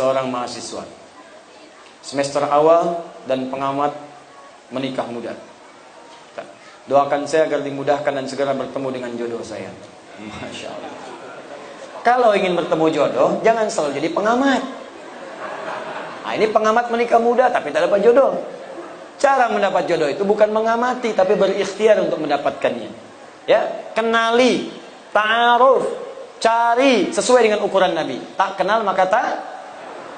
Seorang mahasiswa semester awal dan pengamat menikah muda. Doakan saya agar dimudahkan dan segera bertemu dengan jodoh saya. Masya Allah. Kalau ingin bertemu jodoh, jangan selalu jadi pengamat. Nah, ini pengamat menikah muda tapi tak dapat jodoh. Cara mendapat jodoh itu bukan mengamati, tapi berikhtiar untuk mendapatkannya. Ya, kenali, ta'aruf, cari sesuai dengan ukuran Nabi. Tak kenal maka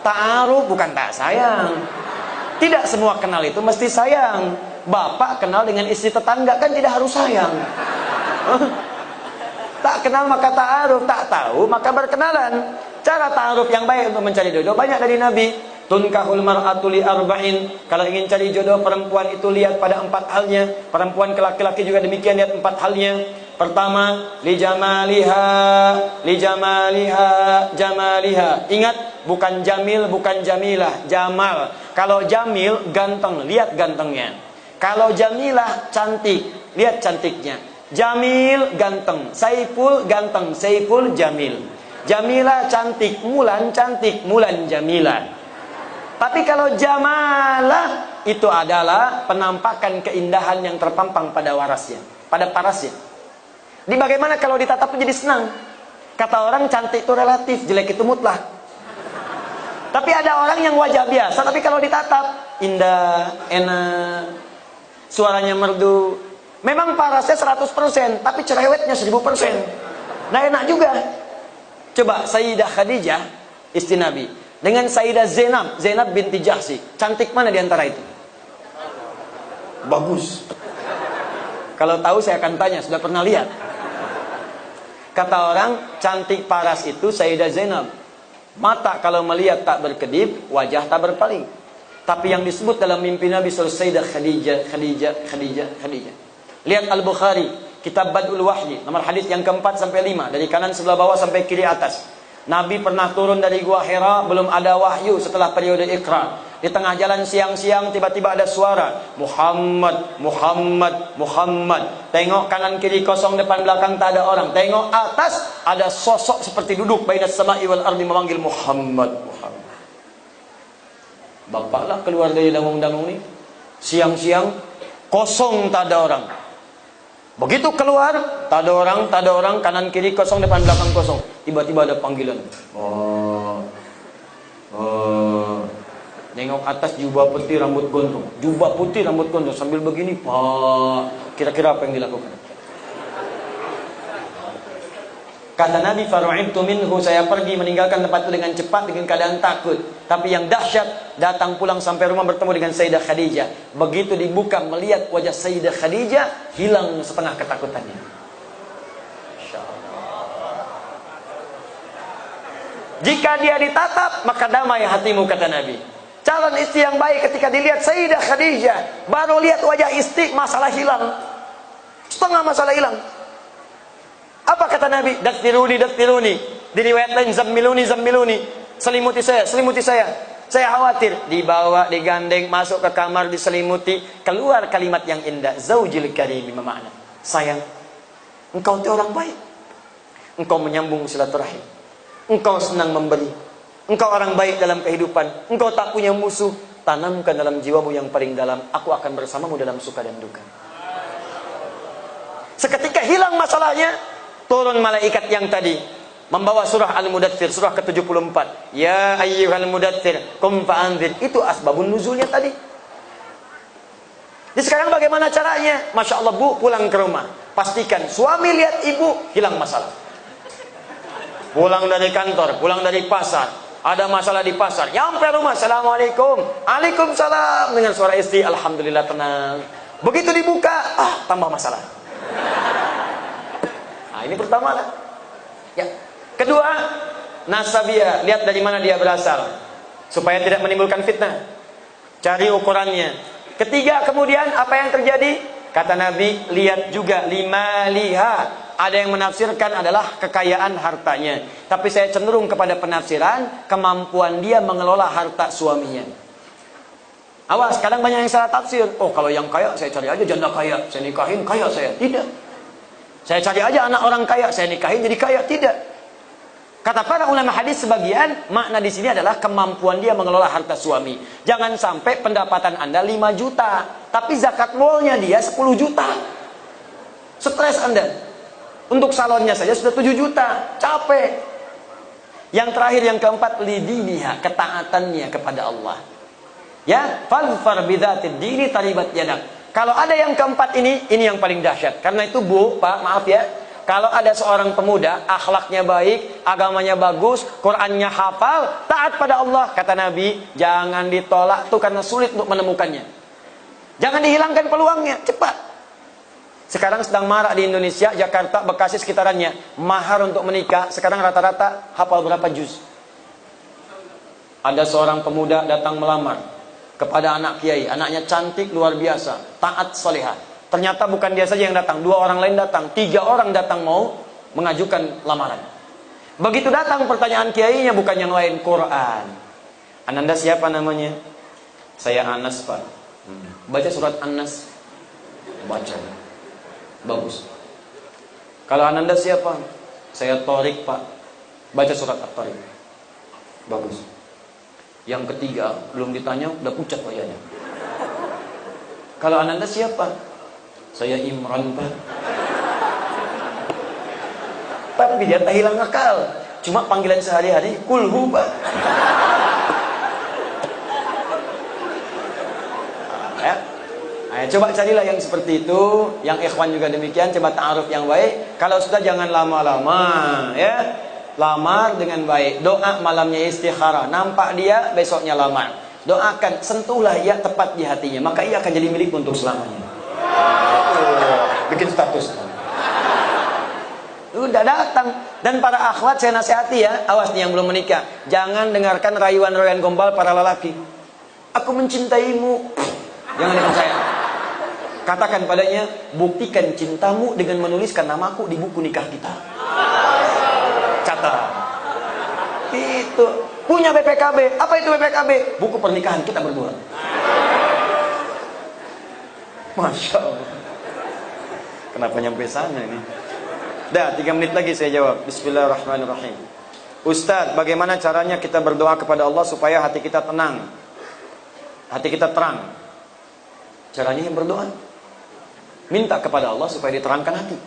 ta'aruf, bukan tak sayang. Tidak semua kenal itu mesti sayang. Bapak kenal dengan istri tetangga kan tidak harus sayang. Tak kenal maka ta'aruf, tak tahu maka berkenalan. Cara ta'aruf yang baik untuk mencari jodoh banyak dari Nabi. Tunkahul mar'atu li arba'in. Kalau ingin cari jodoh perempuan itu lihat pada 4 halnya. Perempuan ke laki-laki juga demikian, lihat 4 halnya. Pertama, li jamaliha, jamaliha. Ingat, bukan jamil, bukan jamilah, jamal. Kalau jamil ganteng, lihat gantengnya. Kalau jamilah cantik, lihat cantiknya. Jamil ganteng, Saiful ganteng, Saiful jamil. Jamilah cantik, Mulan cantik, Mulan jamilah. Tapi kalau jamalah itu adalah penampakan keindahan yang terpampang pada warasnya, pada parasnya. Di bagaimana kalau ditatap jadi senang? Kata orang cantik itu relatif, jelek itu mutlak. Tapi ada orang yang wajah biasa, tapi kalau ditatap indah, enak, suaranya merdu. Memang parasnya 100%, tapi cerewetnya 1000%. Nah enak juga. Coba Sayyidah Khadijah, istri Nabi, dengan Sayyidah Zainab binti Jahsy, cantik mana di antara itu? Bagus. Kalau tahu saya akan tanya, sudah pernah lihat? Kata orang, cantik paras itu Sayyidah Zainab. Mata kalau melihat tak berkedip, wajah tak berpaling. Tapi yang disebut dalam mimpi Nabi Sayyidah Khadijah. Lihat Al-Bukhari, kitab Badul Wahyi, nomor hadis yang ke-4 sampai 5, dari kanan sebelah bawah sampai kiri atas. Nabi pernah turun dari gua Hira, belum ada wahyu setelah periode Iqra. Di tengah jalan siang-siang tiba-tiba ada suara, Muhammad, Muhammad, Muhammad. Tengok kanan kiri kosong, depan belakang tak ada orang. Tengok atas ada sosok seperti duduk bainas sama'i wal ardi memanggil Muhammad, Muhammad. Bapaklah keluar dari dangung-dangung ini. Siang-siang kosong tak ada orang. Begitu keluar, tak ada orang, kanan kiri kosong, depan belakang kosong. Tiba-tiba ada panggilan. Nengok atas jubah putih rambut gondrong. Jubah putih rambut gondrong sambil begini, Pak. Kira-kira apa yang dilakukan? Kata Nabi, faru'ibtu minhu, saya pergi meninggalkan tempat itu dengan cepat dengan keadaan takut. Tapi yang dahsyat, datang pulang sampai rumah bertemu dengan Sayyidah Khadijah. Begitu dibuka melihat wajah Sayyidah Khadijah, hilang setengah ketakutannya. Jika dia ditatap, maka damai hatimu, kata Nabi. Calon istri yang baik ketika dilihat Sayyidah Khadijah, baru lihat wajah istri, masalah hilang. Setengah masalah hilang. Apa kata Nabi? Dathiruni, dathiruni. Di riwayat lain, zammiluni, zammiluni. Selimuti saya, selimuti saya. Saya khawatir. Dibawa, digandeng, masuk ke kamar, diselimuti. Keluar kalimat yang indah. Zaujil karimi, makna. Sayang, engkau itu orang baik. Engkau menyambung silaturahim. Engkau senang memberi. Engkau orang baik dalam kehidupan. Engkau tak punya musuh. Tanamkan dalam jiwamu yang paling dalam. Aku akan bersamamu dalam suka dan duka. Seketika hilang masalahnya, turun malaikat yang tadi membawa surah Al-Mudaththir, surah ke-74. Ya ayyuhal mudaththir, qum fa'anzir. Itu asbabun nuzulnya tadi. Jadi sekarang bagaimana caranya? Masya Allah, Bu, pulang ke rumah, pastikan suami lihat ibu, hilang masalah. Pulang dari kantor, pulang dari pasar, ada masalah di pasar, nyampe rumah, Assalamualaikum, Waalaikumsalam, dengan suara istri, Alhamdulillah tenang. Begitu dibuka, tambah masalah. Nah, ini pertama lah. Ya. Kedua, nasabiyah, lihat dari mana dia berasal supaya tidak menimbulkan fitnah. Cari ukurannya. Ketiga, kemudian apa yang terjadi? Kata Nabi, lihat juga limaliha. Ada yang menafsirkan adalah kekayaan hartanya. Tapi saya cenderung kepada penafsiran kemampuan dia mengelola harta suaminya. Awas, kadang banyak yang salah tafsir. Oh, kalau yang kaya saya cari aja janda kaya, saya nikahin kaya saya. Tidak. Saya cari aja anak orang kaya, saya nikahin jadi kaya. Tidak. Kata para ulama hadis sebagian, makna di sini adalah kemampuan dia mengelola harta suami. Jangan sampai pendapatan Anda 5 juta, tapi zakat molnya dia 10 juta. Stres Anda. Untuk salonnya saja sudah 7 juta, capek. Yang terakhir, yang keempat, lidiniha, ketaatannya kepada Allah. Ya, fadfar bidzatid dini taribat yadak. Kalau ada yang keempat ini yang paling dahsyat. Karena itu Bu, Pak, maaf ya. Kalau ada seorang pemuda, akhlaknya baik, agamanya bagus, Qur'annya hafal, taat pada Allah, kata Nabi, jangan ditolak tuh karena sulit untuk menemukannya. Jangan dihilangkan peluangnya, cepat. Sekarang sedang marak di Indonesia, Jakarta, Bekasi sekitarannya, mahar untuk menikah, sekarang rata-rata hafal berapa juz. Ada seorang pemuda datang melamar kepada anak kiai, anaknya cantik luar biasa, taat salihah. Ternyata bukan dia saja yang datang, 2 orang lain datang, 3 orang datang mau mengajukan lamaran. Begitu datang pertanyaan kiainya bukan yang lain, Quran. Ananda siapa namanya? Saya Anas, Pak. Baca surat An-Nas. Baca. Bagus. Kalau Ananda siapa? Saya Torik, Pak. Baca surat At-Torik. Bagus. Yang ketiga, belum ditanya, udah pucat wajahnya. Kalau Ananda siapa? Saya Imran, Pak. Tapi dia tak hilang akal. Cuma panggilan sehari-hari kulhu, Pak. Ya. Nah, coba carilah yang seperti itu. Yang ikhwan juga demikian. Coba ta'aruf yang baik. Kalau sudah jangan lama-lama, ya. Lamar dengan baik. Doa malamnya istikharah. Nampak dia, besoknya lamar. Doakan, sentuhlah ia tepat di hatinya. Maka ia akan jadi milik untuk selamanya. Bikin status. Udah datang. Dan para akhwat saya nasihati ya, awas nih yang belum menikah, jangan dengarkan rayuan-rayuan gombal para lelaki. Aku mencintaimu. Jangan dipercaya. Katakan padanya, buktikan cintamu dengan menuliskan namaku di buku nikah kita. Catat. Itu punya BPKB. Apa itu BPKB? Buku pernikahan kita berdua. Masya Allah. Kenapa nyampe sana ini? Dah, 3 menit lagi saya jawab. Bismillahirrahmanirrahim. Ustadz, bagaimana caranya kita berdoa kepada Allah supaya hati kita tenang, hati kita terang? Caranya yang berdoa. Minta kepada Allah supaya diterangkan hati.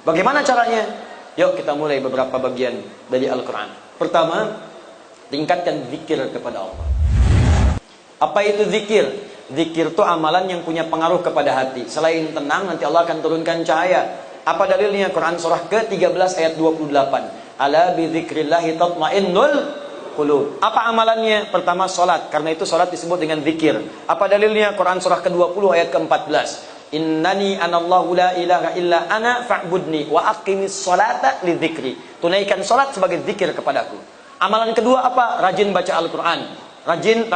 Bagaimana caranya? Yuk kita mulai beberapa bagian dari Al-Quran. Pertama, tingkatkan zikir kepada Allah. Apa itu zikir? Zikir itu amalan yang punya pengaruh kepada hati. Selain tenang, nanti Allah akan turunkan cahaya. Apa dalilnya? Quran surah ke-13 ayat 28. Ala bi dzikrillahi tatmainnul qulub. Apa amalannya? Pertama, salat. Karena itu salat disebut dengan zikir. Apa dalilnya? Quran surah ke-20 ayat ke-14. Innani anallahu la ilaha illa ana fa'budni wa aqimis salata lidzikri. Tunaikan salat sebagai zikir kepadaku. Amalan kedua apa? Rajin baca Al-Quran. Rajin.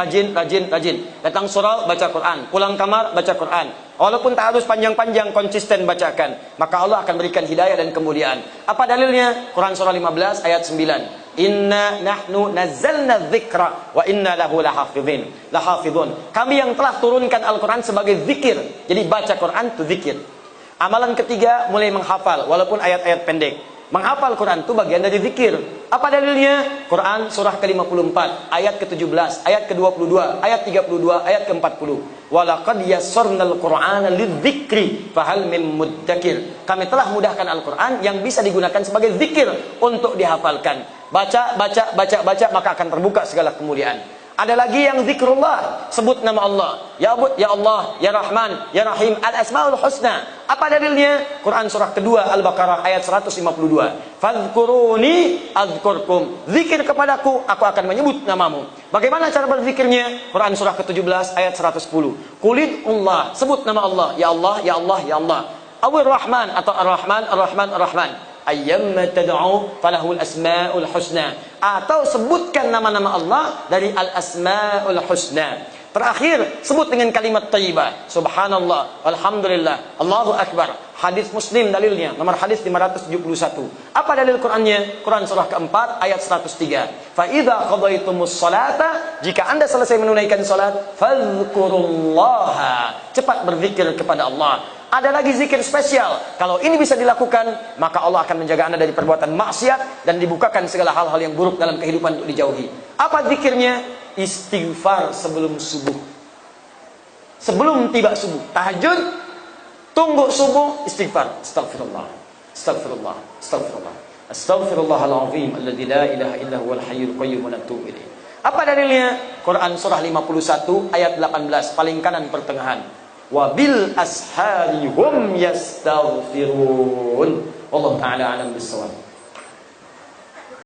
Datang surau, baca Quran. Pulang kamar, baca Quran. Walaupun tak harus panjang-panjang, konsisten bacakan. Maka Allah akan berikan hidayah dan kemuliaan. Apa dalilnya? Quran surah 15 ayat 9. Inna nahnu nazzalna dzikra wa inna lahu lahafidhun. Kami yang telah turunkan Al-Quran sebagai zikir. Jadi baca Quran itu zikir. Amalan ketiga, mulai menghafal walaupun ayat-ayat pendek. Menghafal Quran itu bagian dari zikir. Apa dalilnya? Quran surah ke-54, ayat ke-17, ayat ke-22, ayat 32, ayat ke-40. Walaqad yassarnal Qur'ana lidzikri fahal min muddakir. Kami telah mudahkan Al-Quran yang bisa digunakan sebagai zikir untuk dihafalkan. Baca, maka akan terbuka segala kemuliaan. Ada lagi yang zikrullah, sebut nama Allah. Ya Abud, Ya Allah, Ya Rahman, Ya Rahim, Al-Asmaul Husna. Apa dalilnya? Quran surah kedua Al-Baqarah ayat 152. Fadhkuruni adzkurkum. Zikir kepadaku, aku akan menyebut namamu. Bagaimana cara berzikirnya? Quran surah ke-17 ayat 110. Qulillah, sebut nama Allah. Ya Allah, Ya Allah, Ya Allah. Awir Rahman atau Ar-Rahman, Ar-Rahman, Ar-Rahman. Ayyamma tad'u falahul asmaul husna. Atau sebutkan nama-nama Allah dari al-asmaul husna. Terakhir, sebut dengan kalimat thayyibah. Subhanallah, alhamdulillah, Allahu akbar. Hadis Muslim dalilnya, nomor hadis 571. Apa dalil Qur'annya? Quran surah keempat ayat 103. Fa idza qadaitumus salata, jika Anda selesai menunaikan salat, fadhkurullaha. Cepat berzikir kepada Allah. Ada lagi zikir spesial. Kalau ini bisa dilakukan, maka Allah akan menjaga Anda dari perbuatan maksiat dan dibukakan segala hal-hal yang buruk dalam kehidupan untuk dijauhi. Apa zikirnya? Istighfar sebelum subuh. Sebelum tiba subuh. Tahajud, tunggu subuh, istighfar. Astagfirullah. Astagfirullah. Astagfirullah. Astaghfirullahalazim alladzi la ilaha illa huwal hayyul qayyum wa natubu ilaih. Apa dalilnya? Quran surah 51 ayat 18 paling kanan pertengahan. Wa bil ashari hum yastaghfirun. Wallahu taala alam bissawab.